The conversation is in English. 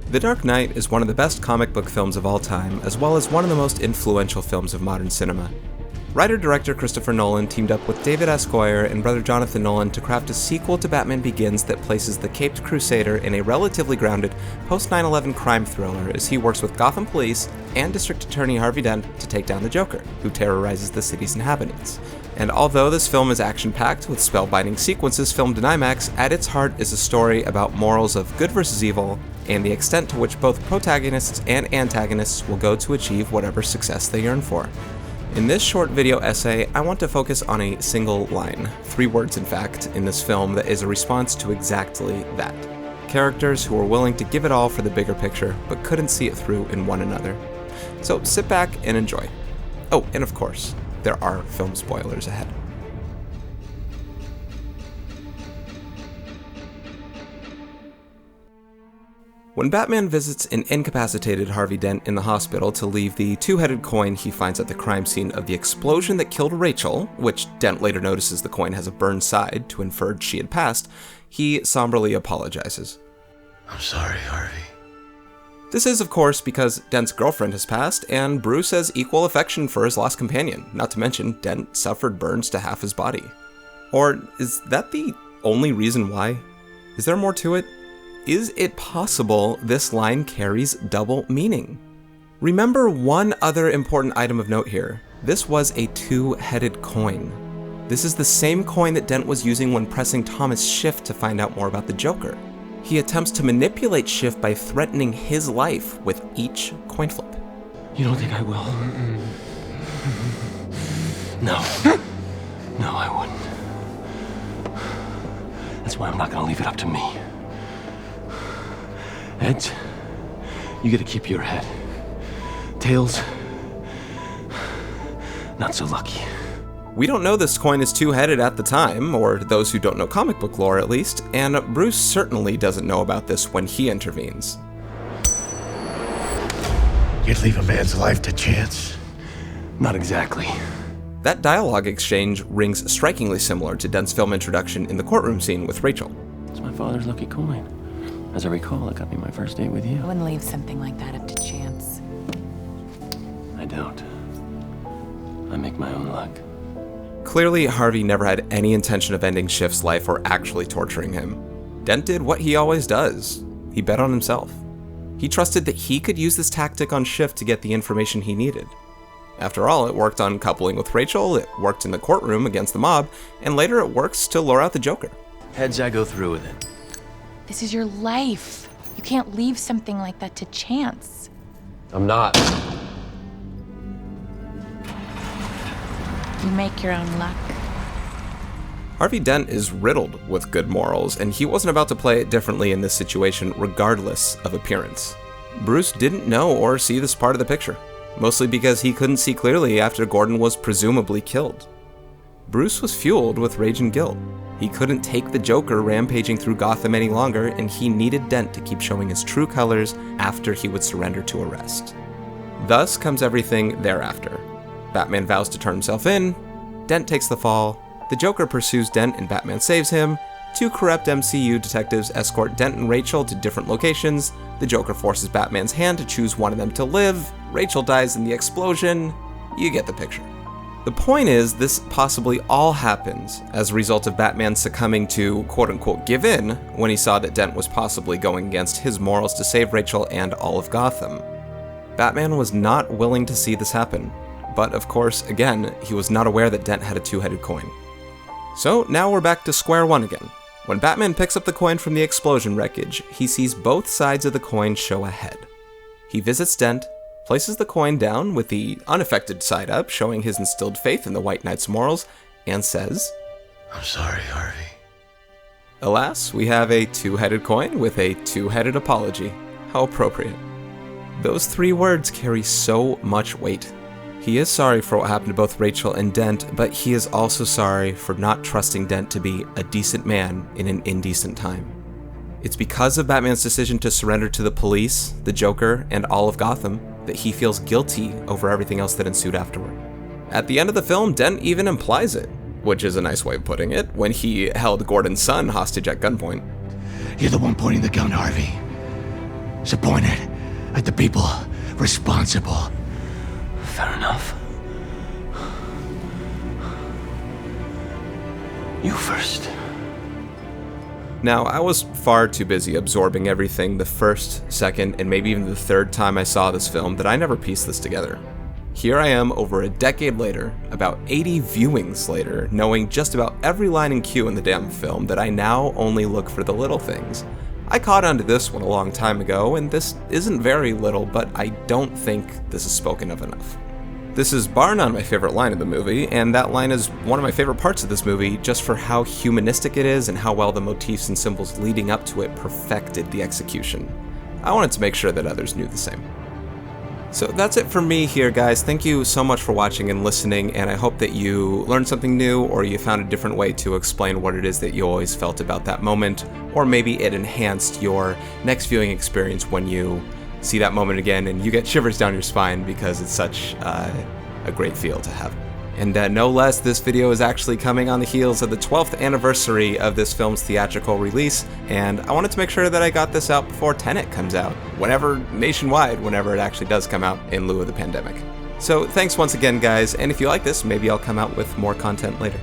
The Dark Knight is one of the best comic book films of all time, as well as one of the most influential films of modern cinema. Writer-director Christopher Nolan teamed up with David S. Goyer and brother Jonathan Nolan to craft a sequel to Batman Begins that places the Caped Crusader in a relatively grounded post-9/11 crime thriller as he works with Gotham Police and District Attorney Harvey Dent to take down the Joker, who terrorizes the city's inhabitants. And although this film is action-packed with spellbinding sequences filmed in IMAX, at its heart is a story about morals of good versus evil, and the extent to which both protagonists and antagonists will go to achieve whatever success they yearn for. In this short video essay, I want to focus on a single line, 3 words in fact, in this film that is a response to exactly that. Characters who are willing to give it all for the bigger picture, but couldn't see it through in one another. So sit back and enjoy. Oh, and of course, there are film spoilers ahead. When Batman visits an incapacitated Harvey Dent in the hospital to leave the 2-headed coin he finds at the crime scene of the explosion that killed Rachel, which Dent later notices the coin has a burned side to infer she had passed, he somberly apologizes. I'm sorry, Harvey. This is, of course, because Dent's girlfriend has passed, and Bruce has equal affection for his lost companion, not to mention Dent suffered burns to half his body. Or is that the only reason why? Is there more to it? Is it possible this line carries double meaning? Remember one other important item of note here. This was a 2-headed coin. This is the same coin that Dent was using when pressing Thomas Schiff to find out more about the Joker. He attempts to manipulate Schiff by threatening his life with each coin flip. You don't think I will? No. No, I wouldn't. That's why I'm not gonna leave it up to me. Heads, you gotta keep your head. Tails, not so lucky. We don't know this coin is 2-headed at the time, or those who don't know comic book lore at least, and Bruce certainly doesn't know about this when he intervenes. You'd leave a man's life to chance? Not exactly. That dialogue exchange rings strikingly similar to Dent's film introduction in the courtroom scene with Rachel. It's my father's lucky coin. As I recall, it got me my first date with you. I wouldn't leave something like that up to chance. I don't. I make my own luck. Clearly, Harvey never had any intention of ending Schiff's life or actually torturing him. Dent did what he always does. He bet on himself. He trusted that he could use this tactic on Schiff to get the information he needed. After all, it worked on coupling with Rachel, it worked in the courtroom against the mob, and later it works to lure out the Joker. Heads, I go through with it. This is your life. You can't leave something like that to chance. I'm not. You make your own luck. Harvey Dent is riddled with good morals, and he wasn't about to play it differently in this situation regardless of appearance. Bruce didn't know or see this part of the picture, mostly because he couldn't see clearly after Gordon was presumably killed. Bruce was fueled with rage and guilt. He couldn't take the Joker rampaging through Gotham any longer, and he needed Dent to keep showing his true colors after he would surrender to arrest. Thus comes everything thereafter. Batman vows to turn himself in, Dent takes the fall, the Joker pursues Dent and Batman saves him, 2 corrupt MCU detectives escort Dent and Rachel to different locations, the Joker forces Batman's hand to choose one of them to live, Rachel dies in the explosion, you get the picture. The point is, this possibly all happens as a result of Batman succumbing to quote-unquote give in when he saw that Dent was possibly going against his morals to save Rachel and all of Gotham. Batman was not willing to see this happen, but of course, again, he was not aware that Dent had a 2-headed coin. So now we're back to square one again. When Batman picks up the coin from the explosion wreckage, he sees both sides of the coin show a head. He visits Dent, places the coin down with the unaffected side up, showing his instilled faith in the White Knight's morals, and says, I'm sorry, Harvey. Alas, we have a 2-headed coin with a 2-headed apology. How appropriate. Those 3 words carry so much weight. He is sorry for what happened to both Rachel and Dent, but he is also sorry for not trusting Dent to be a decent man in an indecent time. It's because of Batman's decision to surrender to the police, the Joker, and all of Gotham that he feels guilty over everything else that ensued afterward. At the end of the film, Dent even implies it, which is a nice way of putting it, when he held Gordon's son hostage at gunpoint. You're the one pointing the gun, Harvey. Disappointed at the people responsible. Fair enough. You first. Now, I was far too busy absorbing everything the first, second, and maybe even the third time I saw this film that I never pieced this together. Here I am over a decade later, about 80 viewings later, knowing just about every line and cue in the damn film that I now only look for the little things. I caught onto this one a long time ago, and this isn't very little, but I don't think this is spoken of enough. This is bar none my favorite line of the movie, and that line is one of my favorite parts of this movie just for how humanistic it is and how well the motifs and symbols leading up to it perfected the execution. I wanted to make sure that others knew the same. So that's it for me here, guys. Thank you so much for watching and listening, and I hope that you learned something new or you found a different way to explain what it is that you always felt about that moment, or maybe it enhanced your next viewing experience when you see that moment again and you get shivers down your spine because it's such a great feel to have. And no less, this video is actually coming on the heels of the 12th anniversary of this film's theatrical release, and I wanted to make sure that I got this out before Tenet comes out, nationwide, whenever it actually does come out in lieu of the pandemic. So thanks once again, guys, and if you like this, maybe I'll come out with more content later.